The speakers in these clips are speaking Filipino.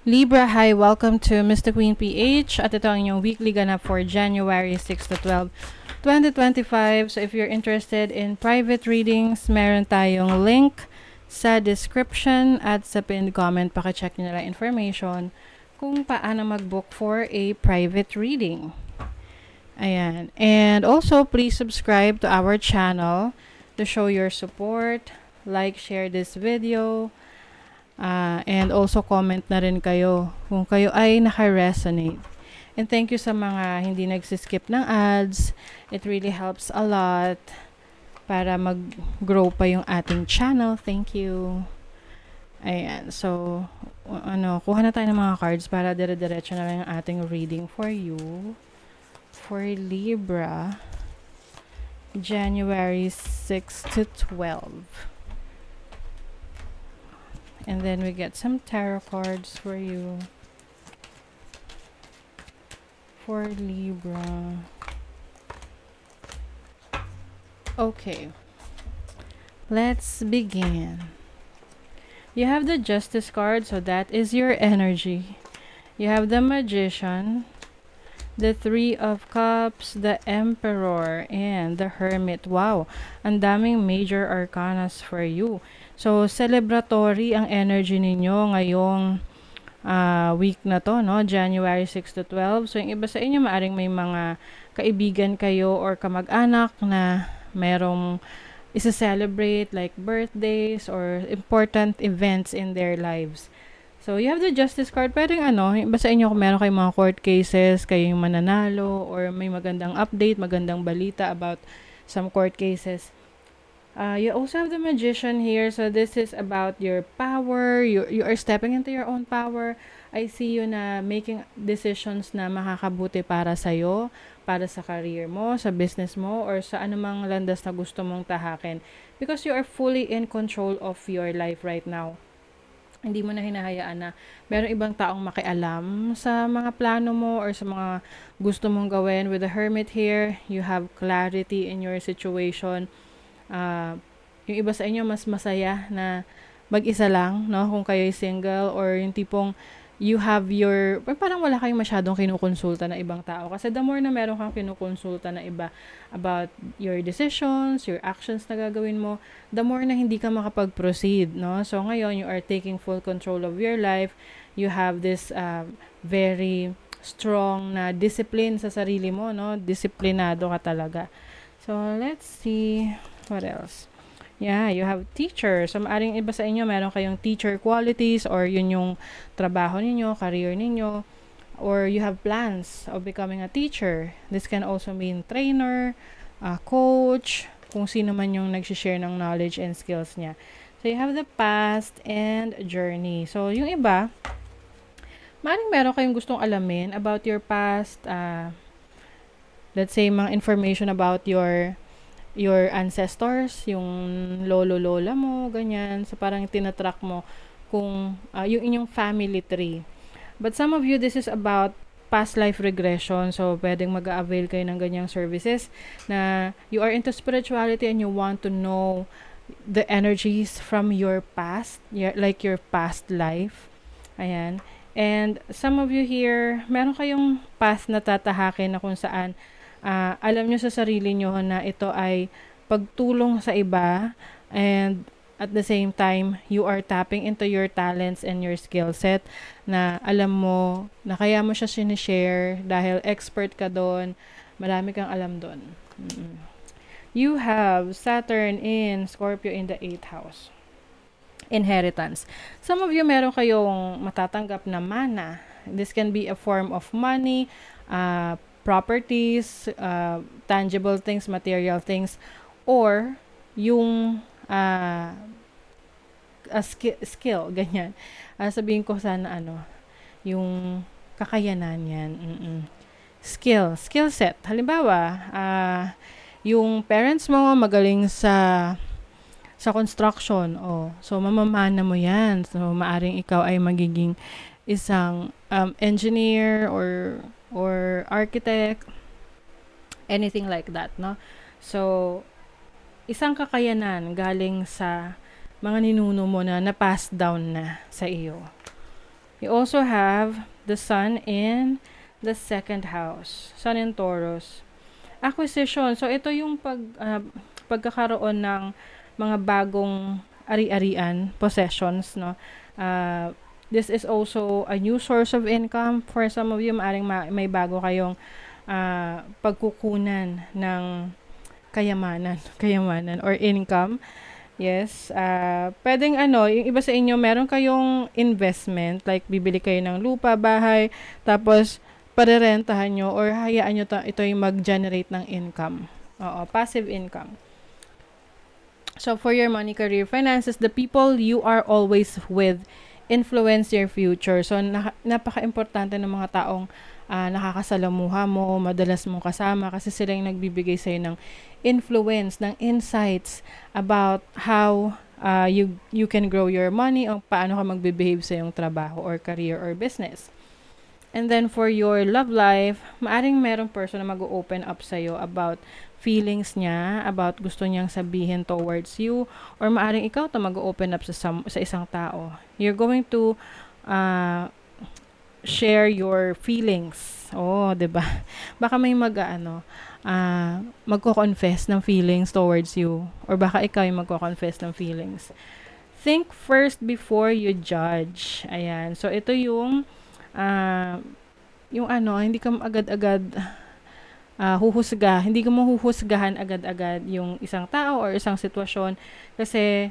Libra, hi! Welcome to Mr. Queen PH at ito ang inyong weekly ganap for January 6 to 12, 2025. So if you're interested in private readings, meron tayong link sa description at sa pinned comment. Pakicheck nyo na lang information kung paano mag-book for a private reading. Ayan. And also, please subscribe to our channel to show your support. Like, share this video. And also comment na rin kayo kung kayo ay naka-resonate. And thank you sa mga hindi nagsiskip ng ads. It really helps a lot para mag-grow pa yung ating channel. Thank you. Ayan. So, kuha na tayo ng mga cards para dire-diretso na lang yung ating reading for you. For Libra, January 6 to 12. And then we get some tarot cards for you. For Libra. Okay. Let's begin. You have the Justice card, so that is your energy. You have the Magician, the Three of Cups, the Emperor, and the Hermit. Wow, ang daming major arcanas for you. So, celebratory ang energy ninyo ngayong week na to, no? January 6 to 12. So, yung iba sa inyo, maaring may mga kaibigan kayo or kamag-anak na merong isa-celebrate like birthdays or important events in their lives. So, you have the Justice card. Pwedeng yung iba sa inyo kung meron kayong mga court cases, kayong mananalo, or may magandang update, magandang balita about some court cases. You also have the Magician here. So, this is about your power. You are stepping into your own power. I see you na making decisions na makakabuti para sa'yo, para sa career mo, sa business mo, or sa anumang landas na gusto mong tahakin. Because you are fully in control of your life right now. Hindi mo na hinahayaan na meron ibang taong makialam sa mga plano mo or sa mga gusto mong gawin. With the Hermit here, you have clarity in your situation. Yung iba sa inyo mas masaya na mag-isa lang, no? Kung kayo'y single or yung tipong you have your, parang wala kayong masyadong kinukonsulta na ibang tao. Kasi the more na meron kang kinukonsulta na iba about your decisions, your actions na gagawin mo, the more na hindi ka makapag-proceed, no? So ngayon, you are taking full control of your life. You have this very strong na discipline sa sarili mo, no? Disiplinado ka talaga. So, let's see. What else? Yeah, you have teacher. So, maaring iba sa inyo, meron kayong teacher qualities or yun yung trabaho ninyo, career ninyo, or you have plans of becoming a teacher. This can also mean trainer, coach, kung sino man yung nag-share ng knowledge and skills niya. So, you have the past and journey. So, yung iba, maaring meron kayong gustong alamin about your past, let's say, mga information about your ancestors, yung lolo-lola mo, ganyan. So, parang tinatrack mo kung yung inyong family tree. But some of you, this is about past life regression. So, pwedeng mag-avail kayo ng ganyang services na you are into spirituality and you want to know the energies from your past, like your past life. Ayan. And some of you here, meron kayong past na tatahakin na kung saan alam nyo sa sarili nyo na ito ay pagtulong sa iba, and at the same time, you are tapping into your talents and your skill set na alam mo na kaya mo siya sinishare dahil expert ka doon, marami kang alam doon. You have Saturn in Scorpio in the 8th house. Inheritance. Some of you meron kayong matatanggap na mana. This can be a form of money, properties, tangible things, material things, or yung skill, ganyan. Sabihin ko sana yung kakayanan yan. Skill set. Halimbawa, yung parents mo magaling sa construction, so mamamana mo yan. So maaring ikaw ay magiging isang engineer or architect, anything like that, no? So, isang kakayanan galing sa mga ninuno mo na na-pass down na sa iyo. You also have the Sun in the second house. Sun in Taurus. Acquisition. So, ito yung pagkakaroon ng mga bagong ari-arian, possessions, no? This is also a new source of income. For some of you, maaring may bago kayong pagkukunan ng kayamanan or income. Yes, pwedeng yung iba sa inyo, meron kayong investment, like bibili kayo ng lupa, bahay, tapos parerentahan nyo or hayaan nyo ito yung mag-generate ng income. Oo, passive income. So, for your money, career, finances, the people you are always with influence your future. So, napaka-importante ng mga taong nakakasalamuha mo, madalas mong kasama kasi sila yung nagbibigay sa'yo ng influence, ng insights about how you can grow your money o paano ka magbe-behave sa iyong trabaho or career or business. And then for your love life, maaring merong person na mag-open up sa'yo about feelings niya, about gusto niyang sabihin towards you, or maaring ikaw to mag-open up sa isang tao. You're going to share your feelings. Oh, 'di ba? Baka may magko-confess ng feelings towards you, or baka ikaw yung magko-confess ng feelings. Think first before you judge. Ayan. So ito yung hindi ka agad-agad hindi ka mahuhusgahan agad-agad yung isang tao or isang sitwasyon kasi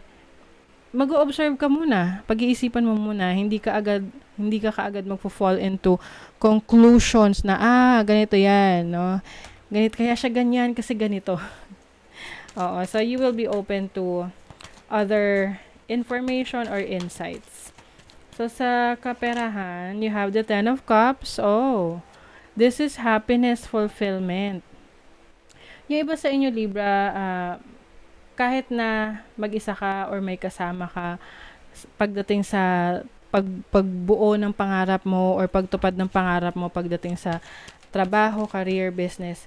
mag-o-observe ka muna, pag-iisipan mo muna, hindi ka kaagad magfo-fall into conclusions na ganito 'yan, no? Ganito kaya siya ganyan kasi ganito. Oo, so you will be open to other information or insights. So sa kaperahan, you have the Ten of Cups. Oh, this is happiness, fulfillment. Yung iba sa inyo, Libra, kahit na mag-isa ka or may kasama ka, pagdating sa pagbuo ng pangarap mo or pagtupad ng pangarap mo pagdating sa trabaho, career, business,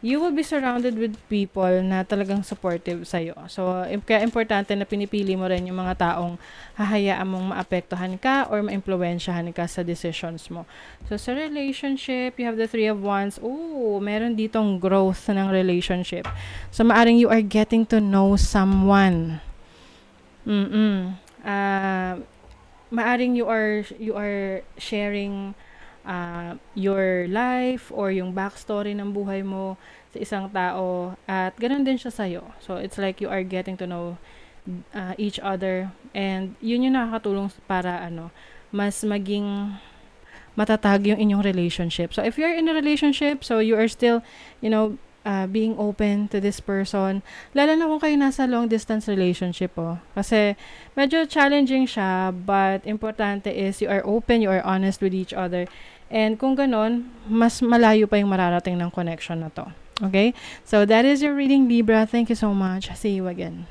you will be surrounded with people na talagang supportive sa'yo. So, kaya importante na pinipili mo rin yung mga taong hahayaan mong maapektuhan ka or maimpluwensyahan ka sa decisions mo. So, sa relationship, you have the Three of Wands. Ooh, meron ditong growth ng relationship. So, maaring you are getting to know someone. Maaring you are sharing your life or yung backstory ng buhay mo sa isang tao at ganun din siya sa'yo. So, it's like you are getting to know each other and yun yung nakakatulong para mas maging matatag yung inyong relationship. So, if you're in a relationship, so you are still, being open to this person, lalo na kung kayo nasa long distance relationship kasi medyo challenging siya, but importante is you are open, you are honest with each other, and kung ganon, mas malayo pa yung mararating ng connection na to. Okay? So that is your reading, Libra. Thank you so much. See you again.